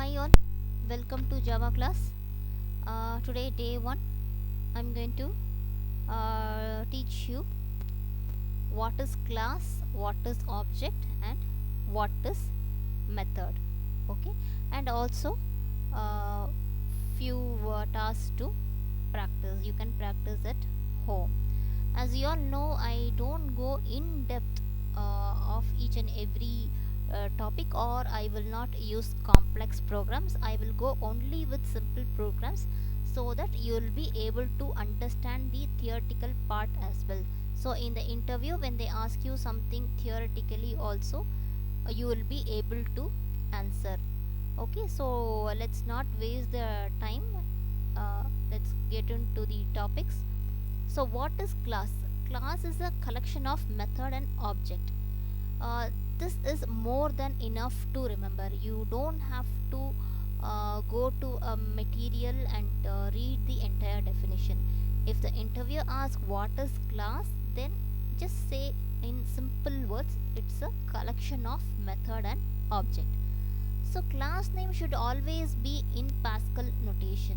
Hi all, welcome to Java class. Today day 1 I'm going to teach you what is class, what is object and what is method. Okay, and also uh, few tasks to practice. You can practice at home. As you all know, I don't go in depth of each and every topic, or I will not use complex programs. I will go only with simple programs so that you will be able to understand the theoretical part as well. So in the interview, when they ask you something theoretically also, you will be able to answer. Okay, so let's not waste the time. Let's get into the topics. So, what is class? Class is a collection of method and object. This is more than enough to remember. You don't have to go to a material and read the entire definition. If the interviewer asks what is class, then just say in simple words, it's a collection of method and object. So, class name should always be in Pascal notation.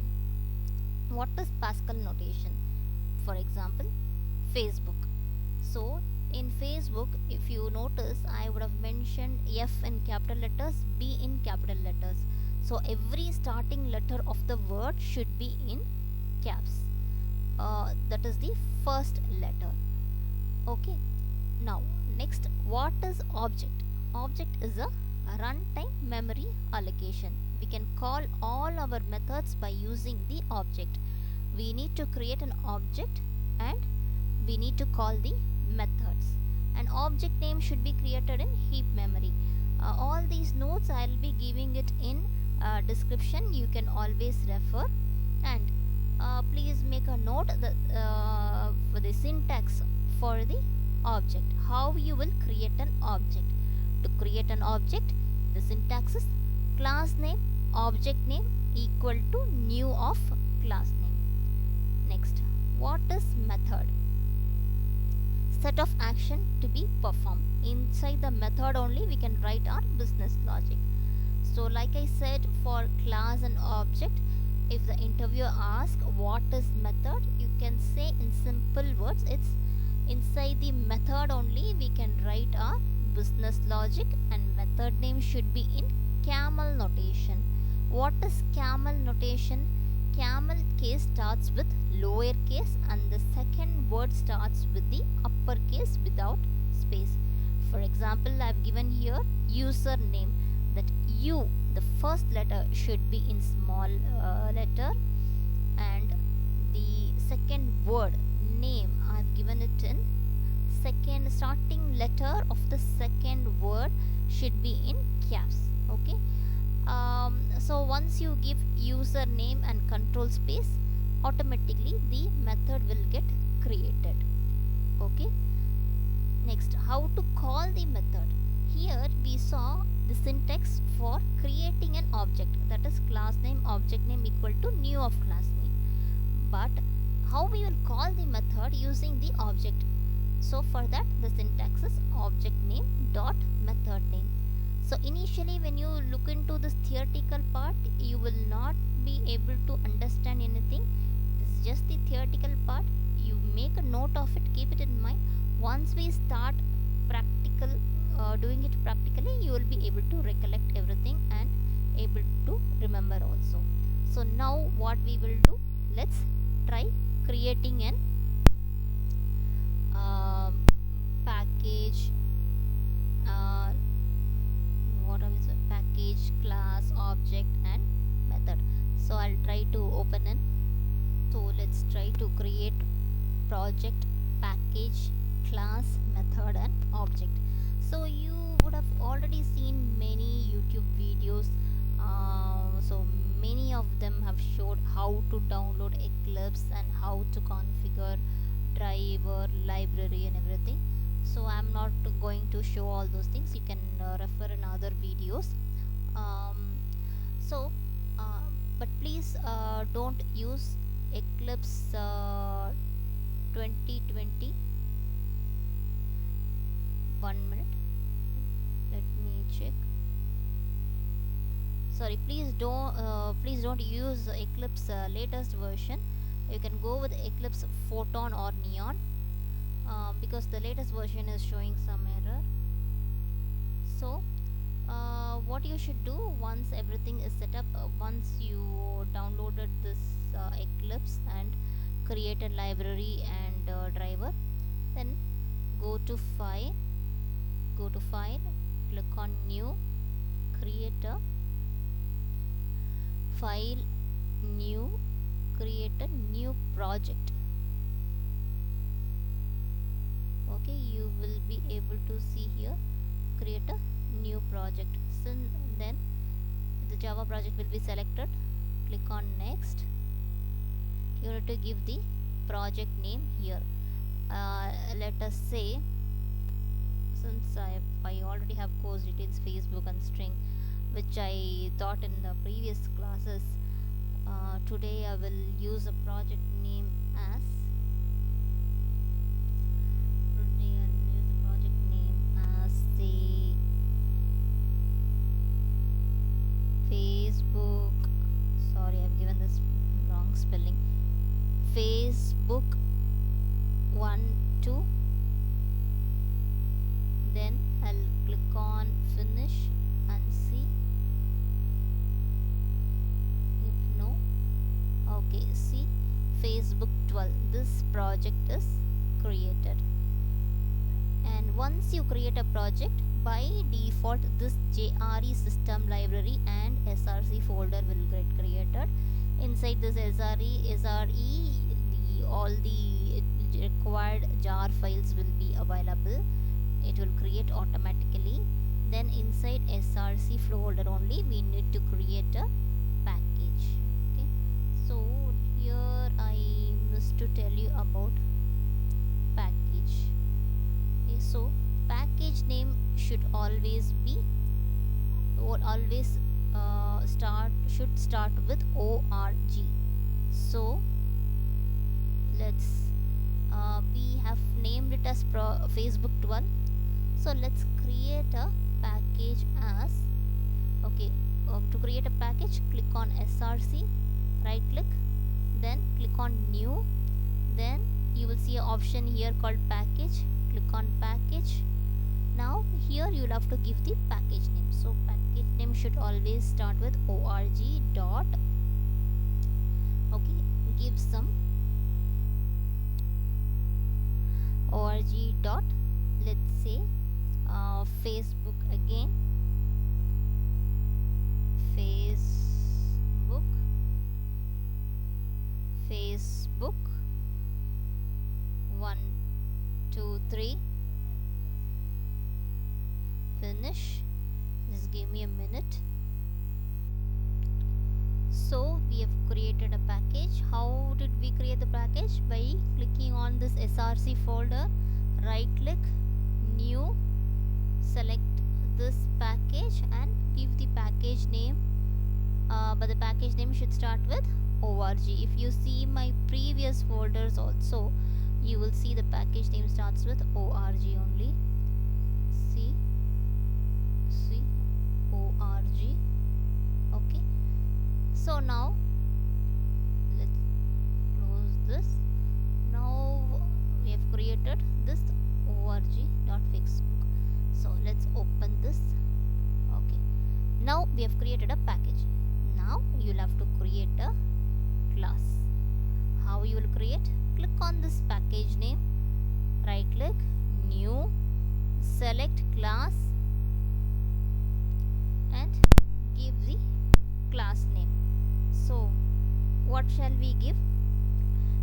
What is Pascal notation? For example, Facebook. So in Facebook, if you notice, I would have mentioned F in capital letters, B in capital letters. So every starting letter of the word should be in caps. That is the first letter. Okay. Now next, what is object? Object is a runtime memory allocation. We can call all our methods by using the object. We need to create an object and we need to call the methods. An object name should be created in heap memory. All these notes I will be giving it in description. You can always refer, and please make a note that for the syntax for the object. How you will create an object. To create an object, the syntax is class name object name equal to new of class name. Next, what is method? Set of action to be performed. Inside the method only we can write our business logic. So like I said, for class and object, if the interviewer asks what is method, you can say in simple words, it's inside the method only we can write our business logic, and method name should be in camel notation. What is camel notation? Camel case starts with lowercase and the second word starts with the uppercase without space. For example, I have given here username, that U, the first letter should be in small letter, and the second word name I have given it in second, starting letter of the second word should be in caps. Okay. So once you give username and control space, automatically the method will get created. Okay. Next, how to call the method. Here we saw the syntax for creating an object, that is class name object name equal to new of class name. But how we will call the method using the object? So for that, the syntax is object name dot method name. So initially when you look into this theoretical part, you will not be able to understand anything. This is just the theoretical part. You make a note of it, keep it in mind. Once we start practical, doing it practically, you will be able to recollect everything and able to remember also. So now what we will do, let's try creating an package, what is it, package, class, object and method. So I'll try to open in. So let's try to create project, package, class, method and object. So you would have already seen many YouTube videos. So many of them have showed how to download Eclipse and how to configure driver, library and everything. So I'm not going to show all those things. You can refer in other videos. So but please don't use Eclipse 2020. 1 minute, let me check. sorry, please don't use Eclipse latest version. You can go with Eclipse Photon or Neon, because the latest version is showing some error. So what you should do, once everything is set up, once you downloaded this Eclipse and created library and driver, then go to file, click on new, create a file, new, create a new project. Okay, you will be able to see here, create a new project. Then the Java project will be selected, click on next. You need to give the project name here. Let us say, since I already have course details, Facebook and string, which I taught in the previous classes, today I will use a project name as say Facebook. Sorry, I've given this wrong spelling. Facebook 1 2. Then I'll click on finish and see if no. Okay, see, Facebook 12. This project is created. And once you create a project, by default this JRE system library and SRC folder will get created. Inside this SRE, all the required jar files will be available. It will create automatically. Then inside SRC folder only we need to create a package. Okay, so here I missed to tell you about package. Okay, so package name should always be, or always should start with org. So let's we have named it as Facebook 12. So let's create a package as, okay, to create a package, click on SRC, right click, then click on new, then you will see an option here called package, click on package. Now here you will have to give the package name. So package name should always start with org dot, okay, give some org dot, let's say Facebook again, Facebook 1 2 3, finish. Just give me a minute. So we have created a package. How did we create the package? By clicking on this SRC folder, right click, new, select this package and give the package name, but the package name should start with org. If you see my previous folders also, you will see the package name starts with org only. See org. Okay, so now let's close this. Now we have created this org.facebook. So let's open this. Okay, now we have created a package. Now you'll have to create a class. How you will create? Click on this package name, right click, new, select class and give the class name. So what shall we give?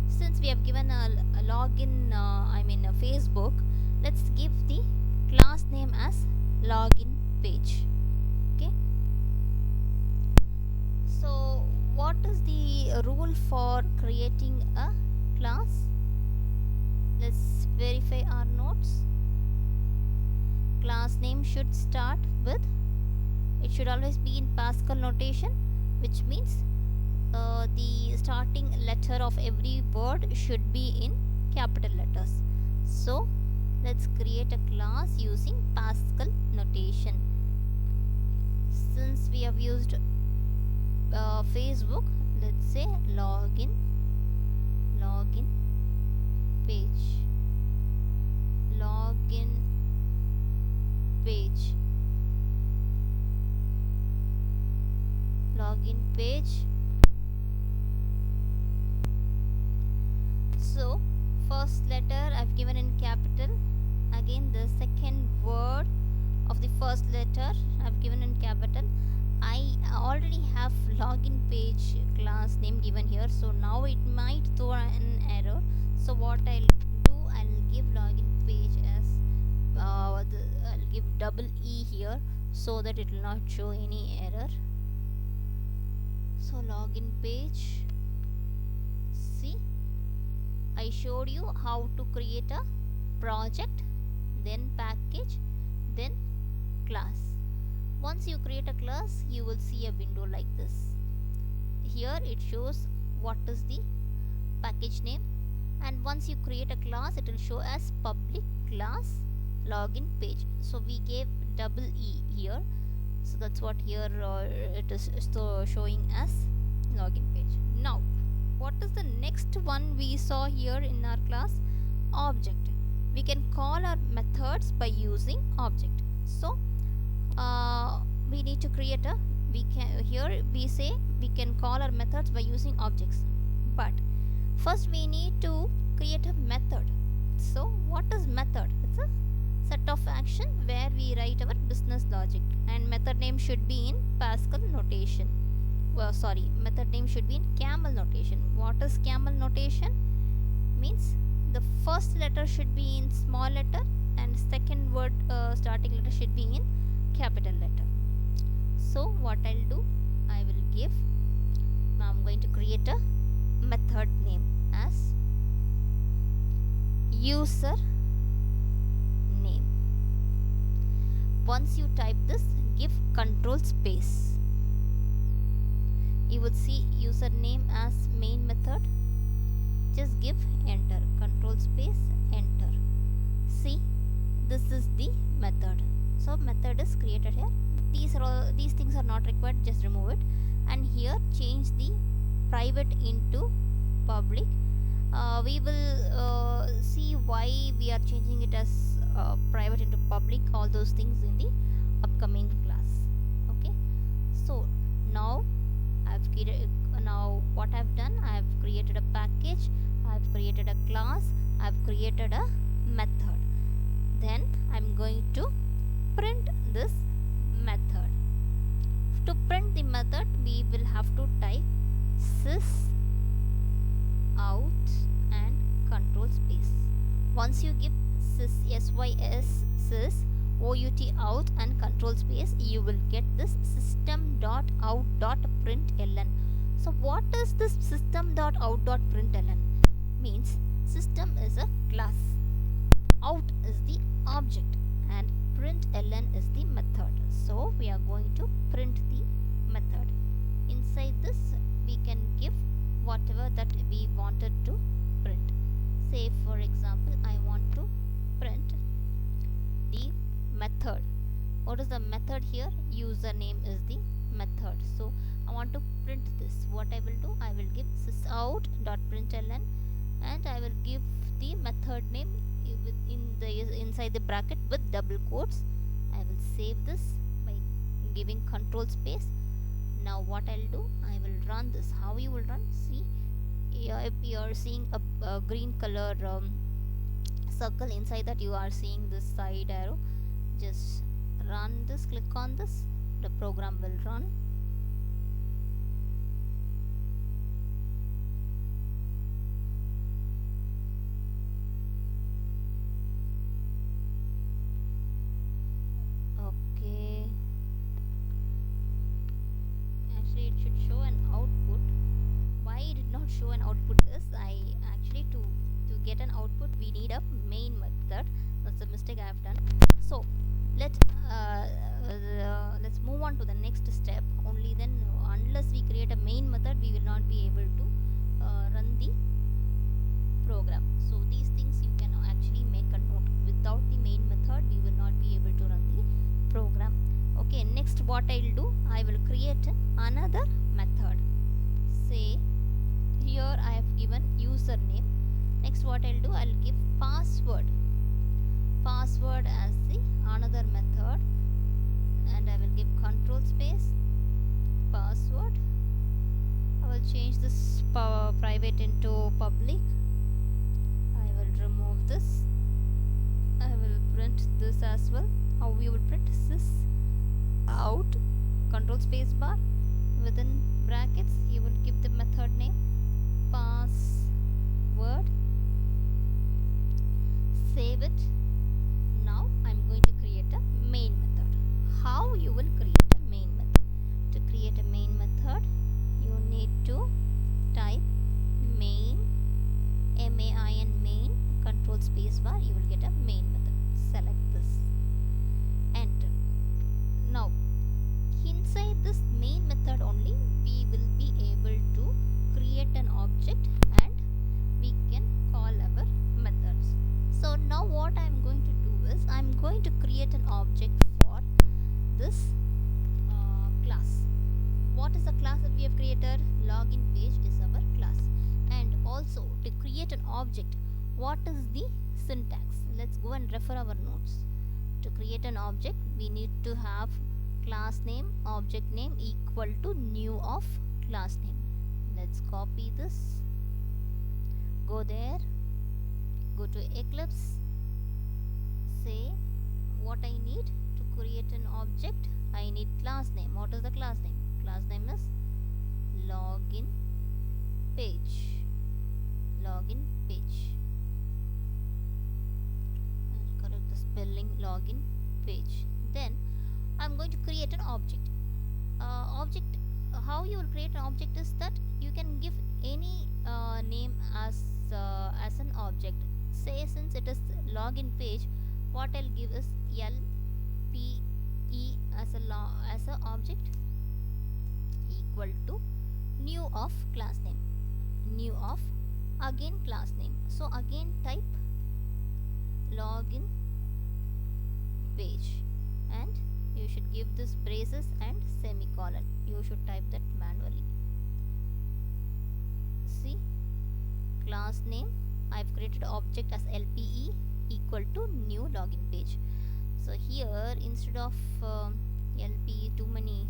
Since we have given a login, a Facebook, let's give the class name as login page. Okay, so what is the rule for creating a class? Let's verify our notes. Class name should start with, it should always be in Pascal notation, which means the starting letter of every word should be in capital letters. So let's create a class using Pascal notation. Since we have used Facebook, let's say login page, login page, login page. So first letter I've given in capital. Again the second word of the first letter I've given in capital. I already have login page class name given here, so now it might throw an error. So what I'll do, I'll give login page as I'll give double E here so that it will not show any error. So login page. See, I showed you how to create a project, then package, then class. Once you create a class, you will see a window like this. Here it shows what is the package name, and once you create a class, it will show as public class login page. So we gave double E here, so that's what here it is showing as login page. Now what is the next one we saw here in our class? Object. We can call our methods by using object. So we need to create a, here we say we can call our methods by using objects, but first we need to create a method. So what is method? It's a set of action where we write our business logic, and method name should be in Pascal notation. Method name should be in camel notation. What is camel notation? Means the first letter should be in small letter and second word starting letter should be in capital letter. So what I'll do, I will give, now I'm going to create a method name as user name. Once you type this, give control space. You would see username as main method. Just give enter, control space, enter. See, this is the method. So method is created here. These things are not required, just remove it. And here change the private into public. We will see why we are changing it as private into public, all those things in the upcoming class. Okay, so now what I've done, I have created a package, I have created a class, I have created a method. Then I'm going to print this method. To print the method, we will have to type sys out and control space. Once you give sys out and control space, you will get this system.out.println. So what is this system.out.println? Means system is a class, out is the object, and println is the method. So we are going to print the method. Inside this we can give whatever that we wanted to print. Say for example, I want to print the method. What is the method here? Username is the method. So I want to print this. What I will do, I will give sysout.println and I will give the method name inside the bracket with double quotes. I will save this by giving control space. Now what I'll do, I will run this. How you will run? See, if you are seeing a green color circle, inside that you are seeing this side arrow. Just run this, click on this, the program will run. Okay, actually it should show an output. Why it did not show an output is to get an output we need a main method. That's the mistake I have done. So let's move on to the next step. Only then, unless we create a main method, we will not be able to run the program. So these things you can actually make a note. Without the main method, we will not be able to run the program. Okay, next what I will do, I will create another method. username. Next what I'll do, I'll give password as the another method, and I will give control space password. I will change this private into public. I will remove this. I will print this as well. How we will print this out, control space bar, within brackets you will give the method name password, save it. Now I'm going to create a main method. How you will create a main method? To create a main method, you need to type main, main, main, control space bar, you will get a main method. Select this, enter. Now inside this main method only we will be able to create an object and we can call our methods. So now what I am going to do is I am going to create an object for this class. What is the class that we have created? Login page is our class. And also to create an object, what is the syntax? Let's go and refer our notes. To create an object we need to have class name, object name equal to new of class name. Let's copy this, go there, go to Eclipse, say what I need to create an object. I need class name. What is the class name? Class name is login page. Login page. I'll correct the spelling, login page. Then I'm going to create an object. How you will create an object is that you can give any name as an object. Say since it is login page, what I'll give is LPE as a object equal to new of class name. New of again class name. So again type login page, and you should give this braces and semicolon. You should type that manually. See, class name, I've created object as LPE equal to new login page. So here instead of LPE too many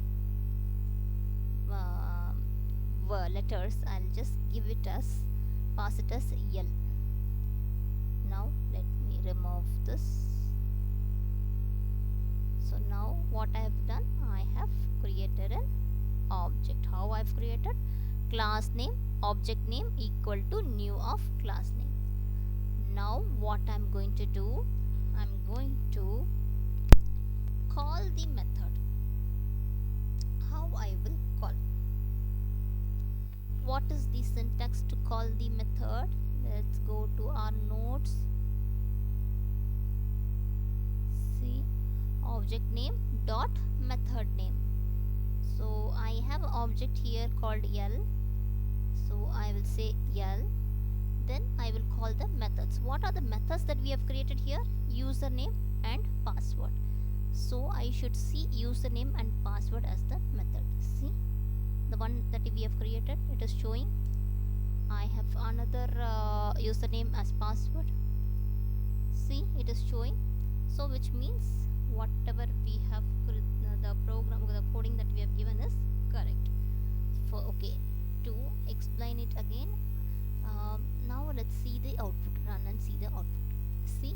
letters, I'll just give it as, pass it as L. Now let me remove this. So now what I have done, I have created an object. How I have created? Class name, object name equal to new of class name. Now what I am going to do, I am going to call the method. How I will call? What is the syntax to call the method? Let's go to our notes. See, object name dot method name. So I have an object here called L, so I will say L. Then I will call the methods. What are the methods that we have created here? Username and password. So I should see username and password as the method. See, the one that we have created, it is showing. I have another username as password. See, it is showing. So which means whatever we have the program, the coding that we have given is correct. For okay, to explain it again, now let's see the output. Run and see the output. See,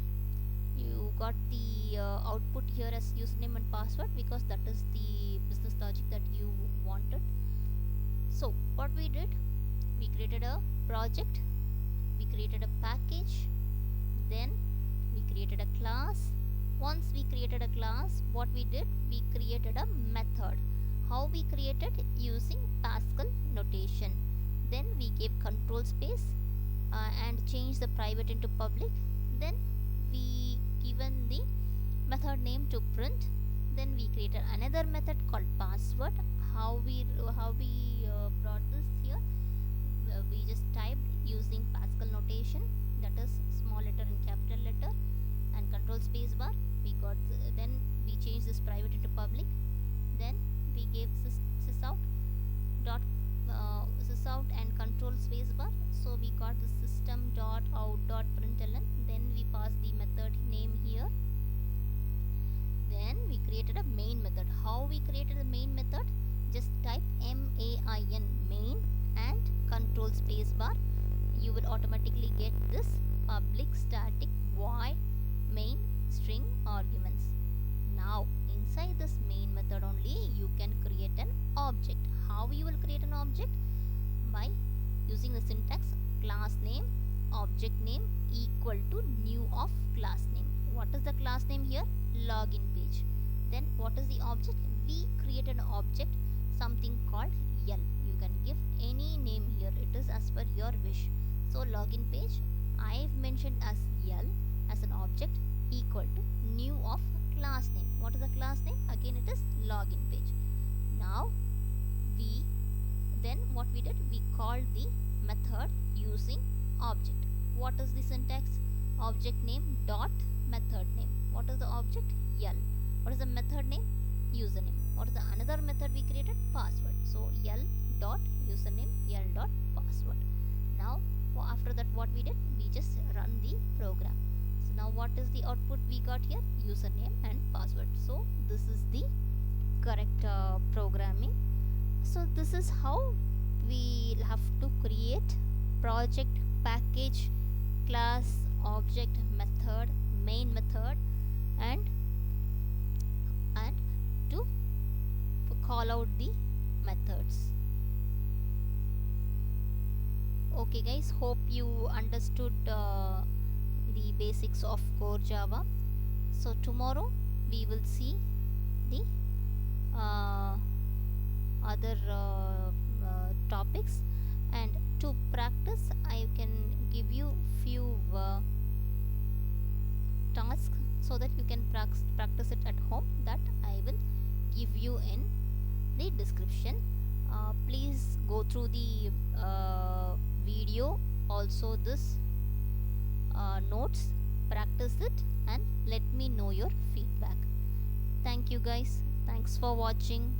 you got the output here as username and password because that is the business logic that you wanted. So what we did, we created a project, we created a package, then we created a class. Once we created a class, what we did, we created a method. How we created? Using Pascal notation. Then we gave control space and changed the private into public. Then we given the method name to print. Then we created another method called password. How we brought this here? We just typed using Pascal notation, that is small letter and capital letter, and control space bar. We got then we changed this private into public. Then we gave sysout dot sysout and control space bar. So we got this spacebar, you will automatically get this public static void main string arguments. Now inside this main method only you can create an object. How you will create an object? By using the syntax class name object name equal to new of class name. What is the class name here? Login page. Then what is the object? We create an object something called L. You can give any name here, it is as per your wish. So login page I've mentioned as L as an object equal to new of class name. What is the class name? Again it is login page. Now we then what we did, we called the method using object. What is the syntax? Object name dot method name. What is the object? L. What is the method name? Username. What is the another method we created? Password. So L dot username, L dot password. Now after that what we did, we just run the program. So now what is the output we got here? Username and password. So this is the correct programming. So this is how we have to create project, package, class, object, method, main method, and to call out the methods. Okay guys, hope you understood the basics of core Java. So tomorrow we will see the other topics, and to practice I can give you few tasks so that you can practice it at home, that I will give you in the description. Please go through the video, also this notes, practice it and let me know your feedback. Thank you guys, thanks for watching.